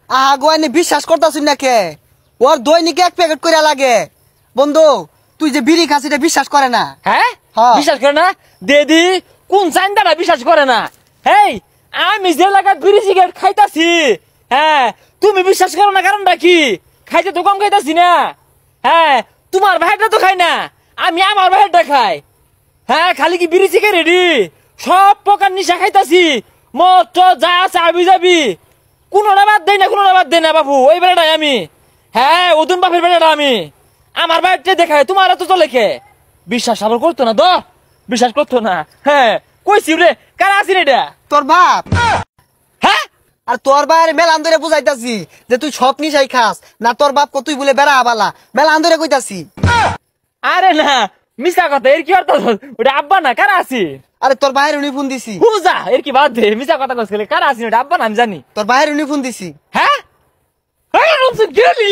আগুয়ানি বিশ্বাস করতাছ না কে? ওর দৈনিক 1 প্যাকেট করে লাগে। বন্ধু তুই যে বিড়ি খাস এটা বিশ্বাস করে না। হ্যাঁ হ্যাঁ। বিশ্বাস করে না দেদি কোন চাইন্দাটা বিশ্বাস করে না। হেই আমি যে লাগাত বিড়ি সিগারেট খাইতাছি, হ্যাঁ তুমি বিশ্বাস করো না কারণটা কি? খাইতে তো কম খাইতাছি না। হ্যাঁ তোমার ভাইটা তো খাই না, আমি আমার ভাইটা খাই। হ্যাঁ খালি কি বিড়ি সিগারেট সব প্রকার নিশা খাইতাছি, মদ টদ যা আছে আবি যাবি কোনোটা বাদ দেয় না, কোনোটা বাদ দেয় না বাবু। ওই বেড়াটাই আমি, হ্যাঁ ওদুন বাপের বেড়াটা আমি। আমার ভাইটা দেখায় তোমার তো চলে খে বিশ্বাস আবার করতো না তো, বিশ্বাস করতো না। হ্যাঁ কইছি রে কারা আছি এটা তোর বাপ। হ্যাঁ আর তোর বাইরে মেলা আন্দরে বুঝাইতাছি যে তুই সব নিশাই খাস না। তোর বাপ তুই বলে বেড়া আবালা মেলা আন্দরে কইতাছি। আরে না মিশা কথা এর কি অর্থ? ওটা আব্বা না কারা আছি? আরে তোর বাইরে উনি ফোন দিছি। হুজা এর কি বাদ দে, মিশা কথা কইছিলে কারা আছি ওটা আব্বা না আমি জানি। তোর বাইরে উনি ফোন দিছি। হ্যাঁ গেলি